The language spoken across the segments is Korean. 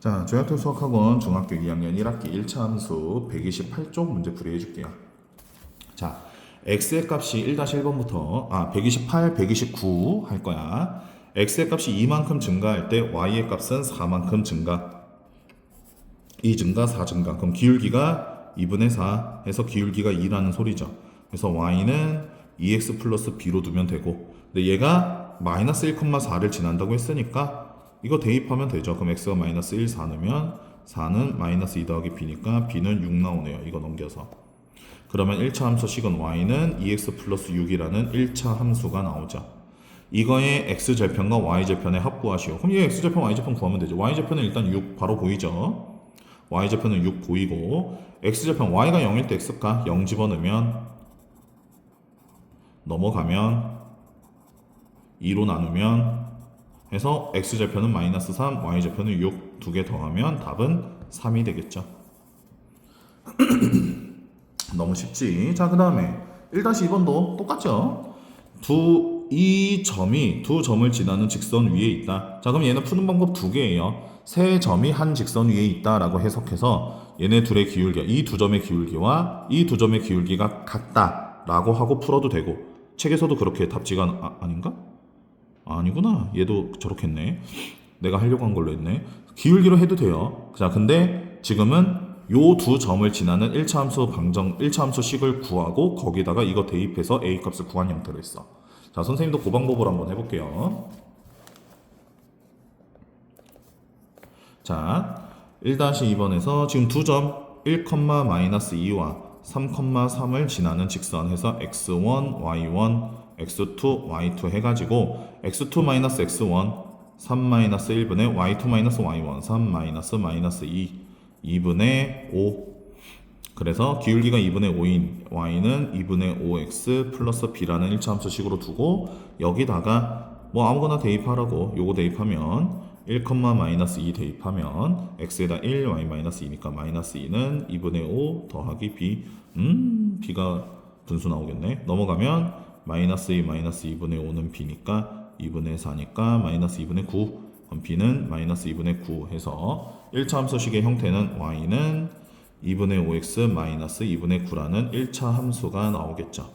자, 조약토 수학학원 중학교 2학년 1학기 1차 함수 128쪽 문제 풀이 해줄게요. 자, x의 값이 1-1번부터 128, 129 할 거야. x의 값이 2만큼 증가할 때 y의 값은 4만큼 증가. 2 증가, 4 증가. 그럼 기울기가 2분의 4 해서 기울기가 2라는 소리죠. 그래서 y는 2x 플러스 b로 두면 되고, 근데 얘가 마이너스 1,4를 지난다고 했으니까 이거 대입하면 되죠. 그럼 x가 마이너스 1, 4 넣으면 4는 마이너스 2 더하기 b니까 b는 6 나오네요. 이거 넘겨서. 그러면 1차 함수식은 y는 2x 플러스 6이라는 1차 함수가 나오죠. 이거의 x절편과 y절편의 합구하시오. 그럼 얘 x절편, y절편 구하면 되죠. y절편은 일단 6 바로 보이죠. y절편은 6 보이고, x절편 y가 0일 때 x가 0 집어넣으면 넘어가면 2로 나누면 해서 x절편은 마이너스 3, y절편은 6 두 개 더하면 답은 3이 되겠죠. 너무 쉽지. 자, 그 다음에 1-2번도 똑같죠. 이 점이 두 점을 지나는 직선 위에 있다. 자, 그럼 얘는 푸는 방법 두 개예요. 세 점이 한 직선 위에 있다라고 해석해서 얘네 둘의 기울기, 이 두 점의 기울기와 이 두 점의 기울기가 같다라고 하고 풀어도 되고, 책에서도 그렇게 답지가 아닌가? 아니구나. 얘도 저렇게 했네. 내가 하려고 한 걸로 했네. 기울기로 해도 돼요. 자, 근데 지금은 요 두 점을 지나는 1차 함수 방정, 1차 함수식을 구하고 거기다가 이거 대입해서 a 값을 구한 형태로 했어. 자, 선생님도 그 방법으로 한번 해볼게요. 자, 1-2번에서 지금 두 점 1,-2와 3,3을 지나는 직선 해서 x1, y1, x2, y2 해가지고 x2-x1 3-1분의 y2-y1 3-2 2분의 5. 그래서 기울기가 2분의 5인 y는 2분의 5x 플러스 b라는 1차 함수식으로 두고 여기다가 뭐 아무거나 대입하라고 요거 대입하면 1,-2 대입하면 x에다 1, y-2니까 마이너스 2는 2분의 5 더하기 b. b가 분수 나오겠네. 넘어가면 마이너스 2, 마이너스 2분의 5는 b니까 2분의 4니까 마이너스 2분의 9. 그럼 b는 마이너스 2분의 9 해서 1차 함수식의 형태는 y는 2분의 5x 마이너스 2분의 9라는 1차 함수가 나오겠죠.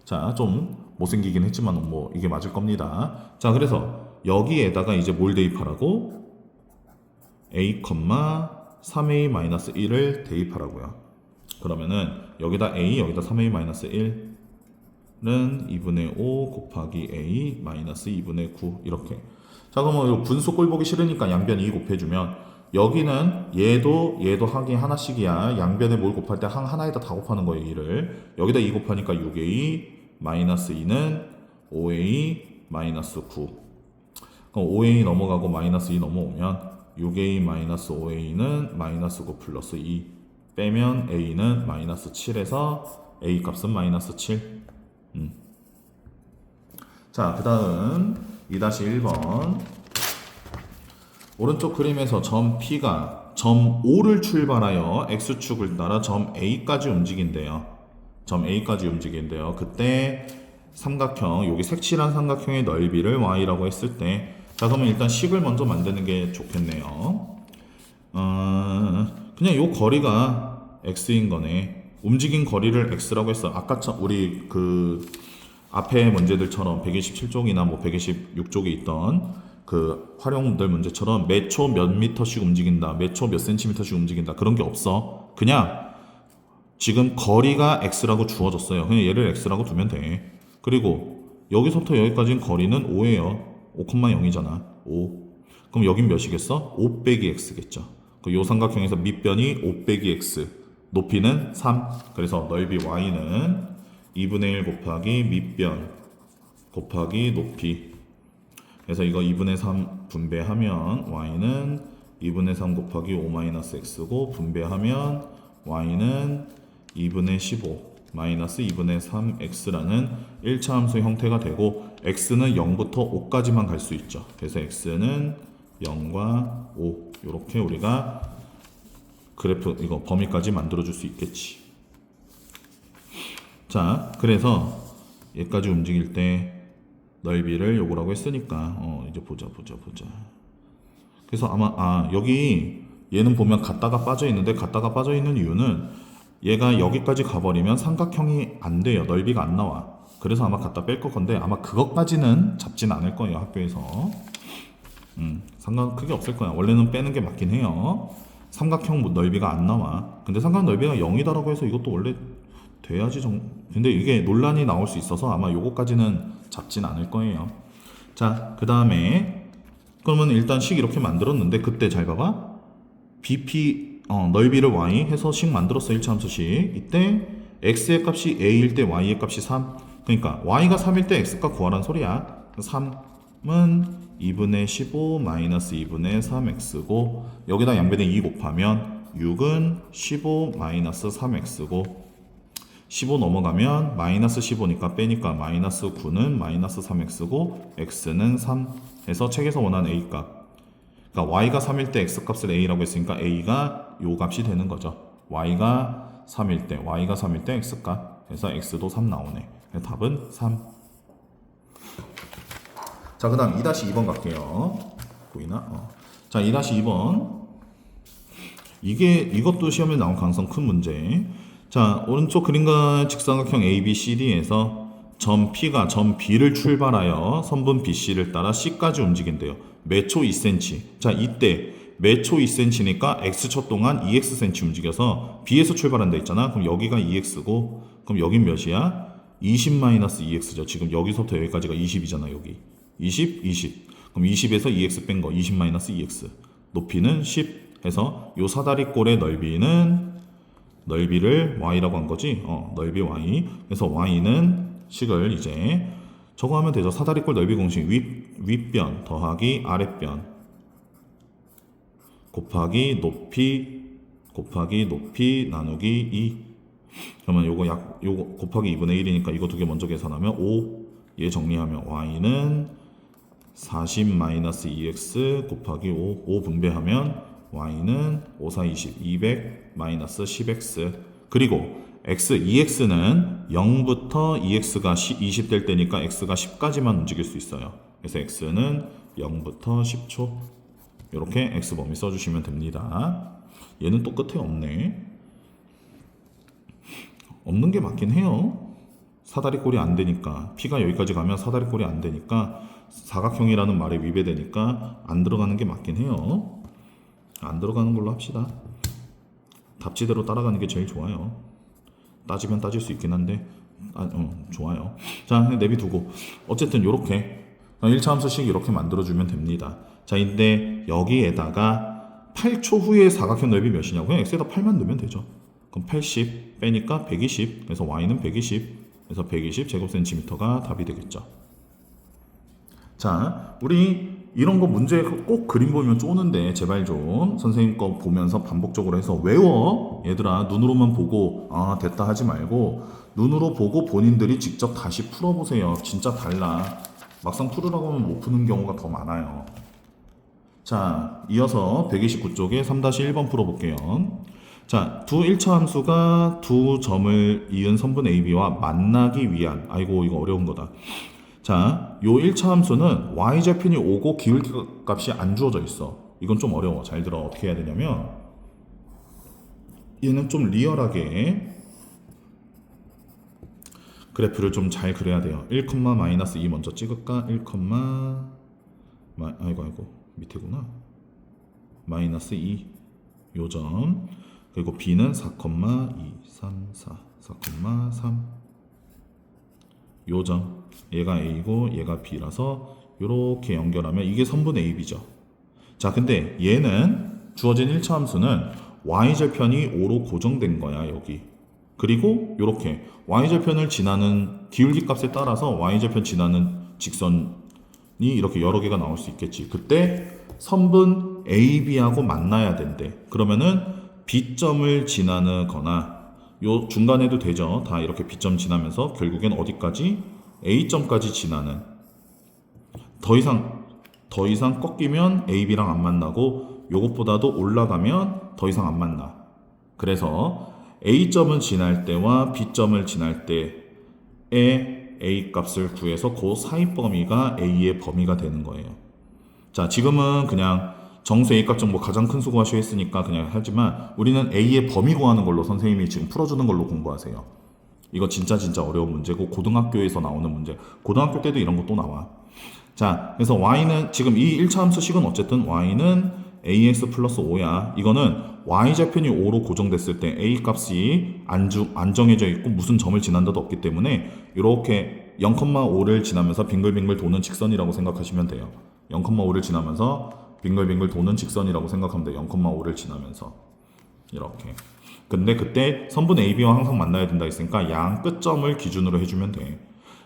자, 좀 못생기긴 했지만 뭐 이게 맞을 겁니다. 자, 그래서 여기에다가 이제 뭘 대입하라고? a, 3a-1을 대입하라고요. 그러면은 여기다 a, 여기다 3a-1은 2분의 5 곱하기 a 마이너스 2분의 9 이렇게. 자, 그러면 분수 꼴 보기 싫으니까 양변 2 곱해주면 여기는 얘도 하기 하나씩이야. 양변에 뭘 곱할 때 하나에다 다 곱하는 거예요. 2를 여기다 2 곱하니까 6a 마이너스 2는 5a 마이너스 9. 그럼 5a 넘어가고 마이너스 2 넘어오면 6a 마이너스 5a는 마이너스 9 플러스 2 빼면 a는 마이너스 7에서 a 값은 마이너스 7. 자, 그 다음 2-1번 오른쪽 그림에서 점 P가 점 O를 출발하여 X축을 따라 점 A까지 움직인대요. 점 A까지 움직인대요. 그때 삼각형, 여기 색칠한 삼각형의 넓이를 Y라고 했을 때, 자, 그러면 일단 식을 먼저 만드는 게 좋겠네요. 그냥 요 거리가 X인 거네. 움직인 거리를 X라고 했어. 아까 우리 그 앞에 문제들처럼 127쪽이나 뭐 126쪽에 있던 그 활용들 문제처럼 몇 초 몇 미터씩 움직인다, 몇 초 몇 센티미터씩 움직인다 그런 게 없어. 그냥 지금 거리가 x라고 주어졌어요. 그냥 얘를 x라고 두면 돼. 그리고 여기서부터 여기까지는 거리는 5예요. 5,0이잖아. 5. 그럼 여긴 몇이겠어? 5 빼기 x겠죠. 요 삼각형에서 밑변이 5 빼기 x, 높이는 3. 그래서 넓이 y는 2분의 1 곱하기 밑변 곱하기 높이. 그래서 이거 2분의 3 분배하면 y는 2분의 3 곱하기 5-x고 분배하면 y는 2분의 15 마이너스 2분의 3x라는 1차 함수 형태가 되고 x는 0부터 5까지만 갈 수 있죠. 그래서 x는 0과 5 이렇게 우리가 그래프 이거 범위까지 만들어 줄 수 있겠지. 자, 그래서 얘까지 움직일 때 넓이를 요구라고 했으니까 이제 보자. 그래서 아마 여기 얘는 보면 갔다가 빠져 있는데 갔다가 빠져 있는 이유는 얘가 여기까지 가버리면 삼각형이 안 돼요. 넓이가 안 나와. 그래서 아마 갖다 뺄 건데 아마 그것까지는 잡진 않을 거예요. 학교에서. 상관 크게 없을 거야. 원래는 빼는 게 맞긴 해요. 삼각형 넓이가 안 나와. 근데 삼각 넓이가 0이다라고 해서 이것도 원래 돼야지 근데 이게 논란이 나올 수 있어서 아마 요거까지는 잡진 않을 거예요. 자, 그 다음에 그러면 일단 식 이렇게 만들었는데 그때 잘 봐봐. BP 넓이를 y 해서 식 만들었어. 1차 함수식. 이때 x의 값이 a일 때 y의 값이 3. 그러니까 y가 3일 때 x값 구하라는 소리야. 3은 2분의 15 마이너스 2분의 3x고 여기다 양변에 2 곱하면 6은 15 마이너스 3x고 15 넘어가면 마이너스 15니까 빼니까 마이너스 9는 마이너스 3x고 x는 3 해서 책에서 원하는 a값. 그러니까 y가 3일 때 x값을 a라고 했으니까 a가 요 값이 되는 거죠. y가 3일 때 x값 해서 x도 3 나오네. 답은 3. 자, 그 다음 2-2번 갈게요. 보이나? 자, 2-2번. 이것도 시험에 나온 가능성 큰 문제. 자, 오른쪽 그림과 직사각형 ABCD에서 점 P가 점 B를 출발하여 선분 BC를 따라 C까지 움직인대요. 매초 2cm. 자, 이때 매초 2cm니까 X초 동안 2Xcm 움직여서 B에서 출발한다 했잖아. 그럼 여기가 2X고, 그럼 여긴 몇이야? 20-2X죠. 지금 여기서부터 여기까지가 20이잖아, 여기. 20, 20. 그럼 20에서 2x 뺀 거 20-2x. 높이는 10 해서 요 사다리꼴의 넓이를 y라고 한 거지. 넓이 y. 그래서 y는 식을 이제 저거 하면 되죠. 사다리꼴 넓이 공식 윗변 더하기 아랫변 곱하기 높이 나누기 2. 그러면 요거 곱하기 2분의 1이니까 이거 두 개 먼저 계산하면 5. 얘 정리하면 y는 40-2x 곱하기 5 분배하면 y는 5, 4, 20, 200 마이너스 10x. 그리고 x, 2x는 0부터 2x가 20 될 때니까 x가 10까지만 움직일 수 있어요. 그래서 x는 0부터 10초. 이렇게 x 범위 써주시면 됩니다. 얘는 또 끝에 없네. 없는 게 맞긴 해요. 사다리꼴이 안 되니까. P가 여기까지 가면 사다리꼴이 안 되니까 사각형이라는 말에 위배되니까 안 들어가는 게 맞긴 해요. 안 들어가는 걸로 합시다. 답지대로 따라가는 게 제일 좋아요. 따지면 따질 수 있긴 한데 좋아요. 자, 내비두고 어쨌든 요렇게 1차 함수식 이렇게 만들어주면 됩니다. 자, 근데 여기에다가 8초 후에 사각형 넓이 몇이냐고 그냥 x에다 8만 넣으면 되죠. 그럼 80 빼니까 120. 그래서 y는 120. 그래서 120 제곱센티미터가 답이 되겠죠. 자, 우리 이런 거 문제 꼭 그림 보면 쪼는데 제발 좀 선생님 거 보면서 반복적으로 해서 외워. 얘들아, 눈으로만 보고 됐다 하지 말고 눈으로 보고 본인들이 직접 다시 풀어보세요. 진짜 달라. 막상 풀으라고 하면 못 푸는 경우가 더 많아요. 자, 이어서 129쪽에 3-1번 풀어볼게요. 자, 두 1차 함수가 두 점을 이은 선분 AB와 만나기 위한, 아이고 이거 어려운 거다. 자, 요 1차 함수는 y절편이 5고 기울기 값이 안 주어져 있어. 이건 좀 어려워. 잘 들어. 어떻게 해야 되냐면 얘는 좀 리얼하게 그래프를 좀 잘 그려야 돼요. 1,-2 먼저 찍을까? 1, 아이고 밑에구나. 마이너스 2 요점. 그리고 b는 4,2, 3, 4, 4,3 요점. 얘가 a고 얘가 b라서 이렇게 연결하면 이게 선분 AB죠. 자, 근데 얘는 주어진 1차 함수는 y절편이 5로 고정된 거야, 여기. 그리고 이렇게 y절편을 지나는 기울기 값에 따라서 y절편 지나는 직선이 이렇게 여러 개가 나올 수 있겠지. 그때 선분 AB하고 만나야 된대. 그러면은 B점을 지나는 거나 요 중간에도 되죠. 다 이렇게 B점 지나면서 결국엔 어디까지? A점까지 지나는. 더 이상 꺾이면 AB랑 안 만나고 요것보다도 올라가면 더 이상 안 만나. 그래서 A점을 지날 때와 B점을 지날 때의 A 값을 구해서 그 사이 범위가 A의 범위가 되는 거예요. 자, 지금은 그냥 정수 A값 정보 가장 큰 수 구하시오 했으니까 그냥 하지만 우리는 A의 범위 구하는 걸로 선생님이 지금 풀어주는 걸로 공부하세요. 이거 진짜 어려운 문제고 고등학교에서 나오는 문제. 고등학교 때도 이런 거 또 나와. 자, 그래서 y는 지금 이 1차 함수식은 어쨌든 y는 ax 플러스 5야. 이거는 y좌편이 5로 고정됐을 때 a 값이 안 정해져 있고 무슨 점을 지난다도 없기 때문에 이렇게 0,5를 지나면서 빙글빙글 도는 직선이라고 생각하시면 돼요. 0,5를 지나면서 빙글빙글 도는 직선이라고 생각하면 돼요. 0,5를 지나면서 이렇게. 근데 그때 선분 AB와 항상 만나야 된다 했으니까 양 끝점을 기준으로 해주면 돼.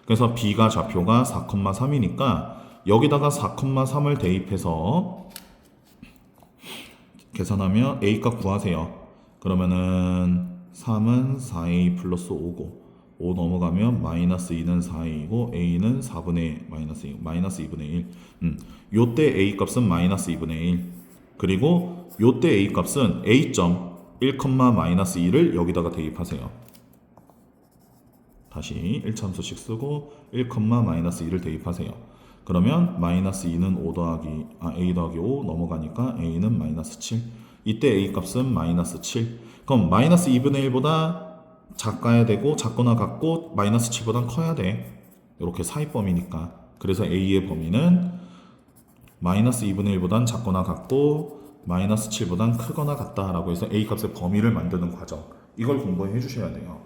그래서 B가 좌표가 4,3이니까 여기다가 4,3을 대입해서 계산하면 A값 구하세요. 그러면은 3은 4A 플러스 5고 5 넘어가면 마이너스 2는 4A이고 A는 4분의 마이너스 2분의 1. 요때 A값은 마이너스 2분의 1. 그리고 요때 A값은 A점 1, 마이너스 2를 여기다가 대입하세요. 다시 1차 함수씩 쓰고 1, 마이너스 2를 대입하세요. 그러면 마이너스 2는 A 더하기 5 넘어가니까 A는 마이너스 7. 이때 A 값은 마이너스 7. 그럼 마이너스 2분의 1보다 작아야 되고 작거나 같고 마이너스 7보단 커야 돼. 이렇게 사이범위니까. 그래서 A의 범위는 마이너스 2분의 1보단 작거나 같고 마이너스 7보단 크거나 같다라고 해서 A 값의 범위를 만드는 과정. 이걸 공부해 주셔야 돼요.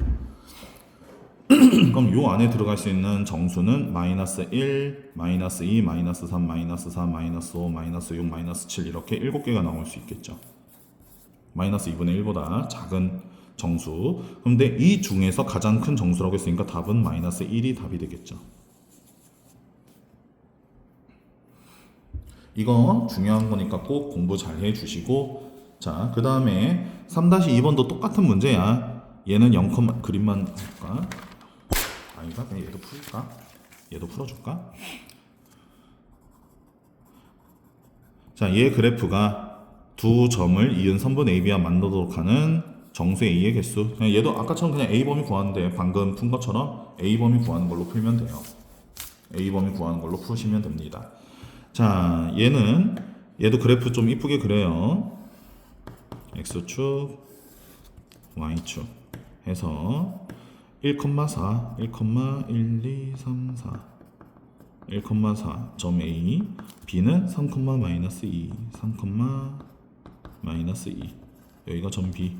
그럼 요 안에 들어갈 수 있는 정수는 마이너스 1, 마이너스 2, 마이너스 3, 마이너스 4, 마이너스 5, 마이너스 6, 마이너스 7 이렇게 7개가 나올 수 있겠죠. 마이너스 2분의 1보다 작은 정수. 그런데 이 중에서 가장 큰 정수라고 했으니까 답은 마이너스 1이 답이 되겠죠. 이건 중요한 거니까 꼭 공부 잘 해주시고, 자, 그 다음에 3-2번도 똑같은 문제야. 얘는 0, 그림만 할까? 아니다, 그냥 얘도 풀까? 얘도 풀어줄까? 자, 얘 그래프가 두 점을 이은 선분 AB와 만나도록 하는 정수 A의 개수. 그냥 얘도 아까처럼 그냥 A 범위 구하는데 방금 푼 것처럼 A 범위 구하는 걸로 풀면 돼요. A 범위 구하는 걸로 푸시면 됩니다. 자, 얘도 그래프 좀 이쁘게 그래요. X축, Y축 해서 1,4, 1,1, 2, 3, 4 1,4 점 A, B는 3, 마이너스 2, 3, 마이너스 2 여기가 점 B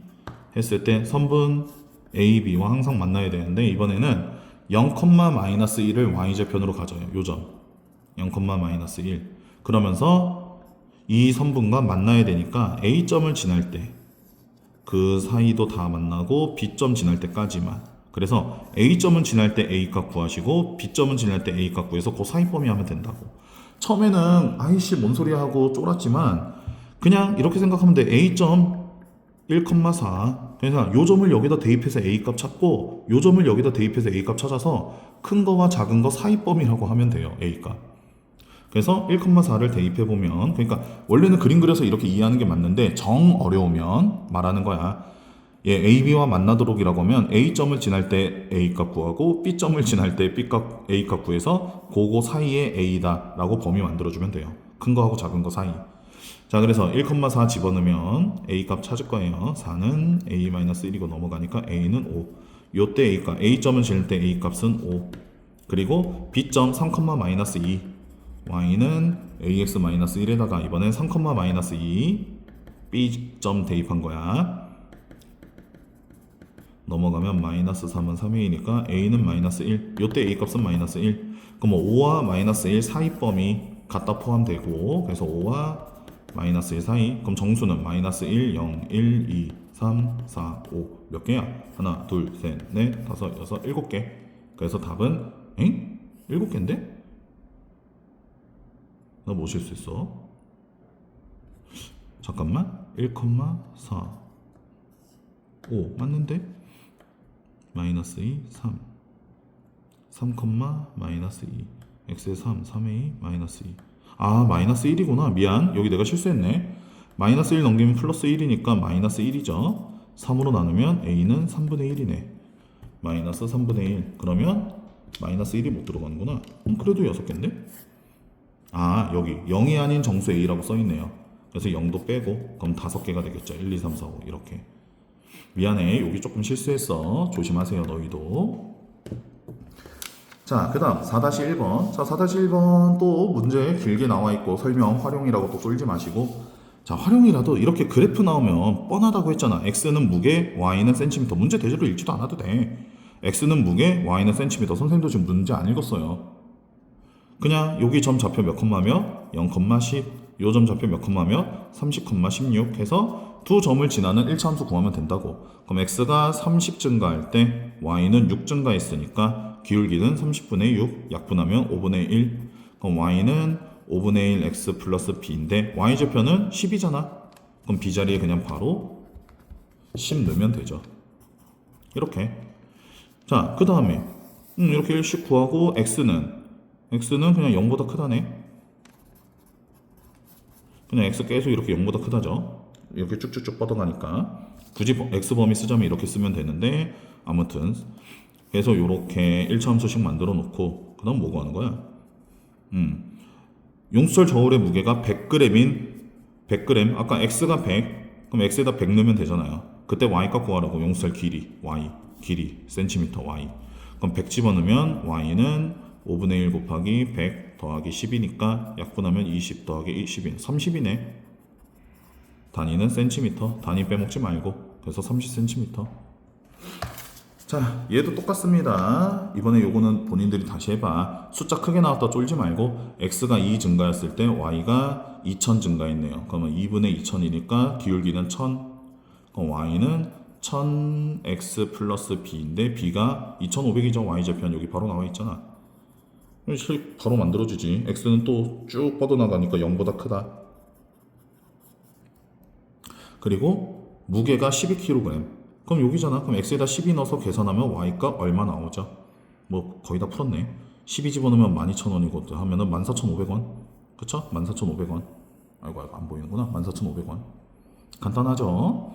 했을 때 선분 A, B와 항상 만나야 되는데 이번에는 0, 마이너스 1을 Y좌편으로 가져요. 요점 0, 마이너스 1 그러면서 이 선분과 만나야 되니까 A점을 지날 때 그 사이도 다 만나고 B점 지날 때까지만. 그래서 A점은 지날 때 A값 구하시고 B점은 지날 때 A값 구해서 그 사이 범위 하면 된다고. 처음에는 아이씨 뭔 소리 하고 쫄았지만 그냥 이렇게 생각하면 돼. A점 1,4 그래서 요 점을 여기다 대입해서 A값 찾고 요 점을 여기다 대입해서 A값 찾아서 큰 거와 작은 거 사이 범위라고 하면 돼요. A값. 그래서 1,4를 대입해보면, 그러니까 원래는 그림 그려서 이렇게 이해하는 게 맞는데 정 어려우면 말하는 거야. 얘 AB와 만나도록이라고 하면 A점을 지날 때 A값 구하고 B점을 지날 때 A값 구해서 그거 사이에 A다 라고 범위 만들어주면 돼요. 큰 거하고 작은 거 사이. 자, 그래서 1,4 집어넣으면 A값 찾을 거예요. 4는 A-1이고 넘어가니까 A는 5. 요때 A값, A점을 지날 때 A값은 5. 그리고 B점 3, 마이너스 2. Y는 AX-1에다가 이번엔 3, 마이너스 2 B점 대입한 거야. 넘어가면 마이너스 3은 3A니까 A는 마이너스 1 요때 A값은 마이너스 1 그럼 5와 마이너스 1 사이 범위 갖다 포함되고 그래서 5와 마이너스 1 사이 그럼 정수는 마이너스 1, 0, 1, 2, 3, 4, 5 몇 개야? 하나, 둘, 셋, 넷, 다섯, 여섯, 7개 그래서 답은 7개인데? 나 뭐 실수했어? 잠깐만 1,4 5 맞는데? 마이너스 2 3 마이너스 2 x의 3 3a 마이너스 2 마이너스 1이구나 미안 여기 내가 실수했네 마이너스 1 넘기면 플러스 1이니까 마이너스 1이죠 3으로 나누면 a는 3분의 1이네 마이너스 3분의 1 그러면 마이너스 1이 못 들어가는구나 그래도 6개인데? 여기 0이 아닌 정수 A라고 써있네요. 그래서 0도 빼고 그럼 5개가 되겠죠. 1, 2, 3, 4, 5 이렇게. 미안해, 여기 조금 실수했어. 조심하세요, 너희도. 자, 그 다음 4-1번. 자, 4-1번 또 문제 길게 나와 있고 설명 활용이라고 또 쫄지 마시고. 자, 활용이라도 이렇게 그래프 나오면 뻔하다고 했잖아. x는 무게, y는 센티미터. 문제 대제로 읽지도 않아도 돼. x는 무게, y는 센티미터. 선생님도 지금 문제 안 읽었어요. 그냥 여기 점 좌표 몇 컴마며 0,10, 요 점 좌표 몇 컴마며 30,16 해서 두 점을 지나는 1차 함수 구하면 된다고. 그럼 x가 30 증가할 때 y는 6 증가했으니까 기울기는 30분의 6, 약분하면 5분의 1. 그럼 y는 5분의 1 x 플러스 b인데 y좌표는 10이잖아. 그럼 b 자리에 그냥 바로 10 넣으면 되죠. 이렇게. 자, 그 다음에 이렇게 1씩 구하고 x는 그냥 0보다 크다네. 그냥 x 계속 이렇게 0보다 크다죠. 이렇게 쭉쭉쭉 뻗어가니까 굳이 x 범위 쓰자면 이렇게 쓰면 되는데 아무튼 그래서 이렇게 1차 함수씩 만들어 놓고 그 다음 뭐 구하는 거야? 용수철 저울의 무게가 100g인 100g. 아까 x가 100 그럼 x에다 100 넣으면 되잖아요. 그때 y값 구하라고. 용수철 길이 y 길이 센티미터 y. 그럼 100 집어넣으면 y는 5분의 1 곱하기 100 더하기 10이니까 약분하면 20 더하기 10인 30이네. 단위는 센티미터. 단위 빼먹지 말고. 그래서 30cm. 자, 얘도 똑같습니다. 이번에 요거는 본인들이 다시 해봐. 숫자 크게 나왔다 쫄지 말고 x가 2 증가했을 때 y가 2000 증가했네요. 그러면 2분의 2000이니까 기울기는 1000. 그럼 y는 1000x 플러스 b인데 b가 2500이죠. y좌편 여기 바로 나와 있잖아. 바로 만들어주지. x는 또 쭉 뻗어나가니까 0보다 크다. 그리고 무게가 12kg. 그럼 여기잖아. 그럼 x에다 12 넣어서 계산하면 y값 얼마 나오죠? 뭐 거의 다 풀었네. 12 집어넣으면 12,000원이고 하면은 14,500원. 그쵸? 14,500원. 아이고 안 보이는구나. 14,500원. 간단하죠?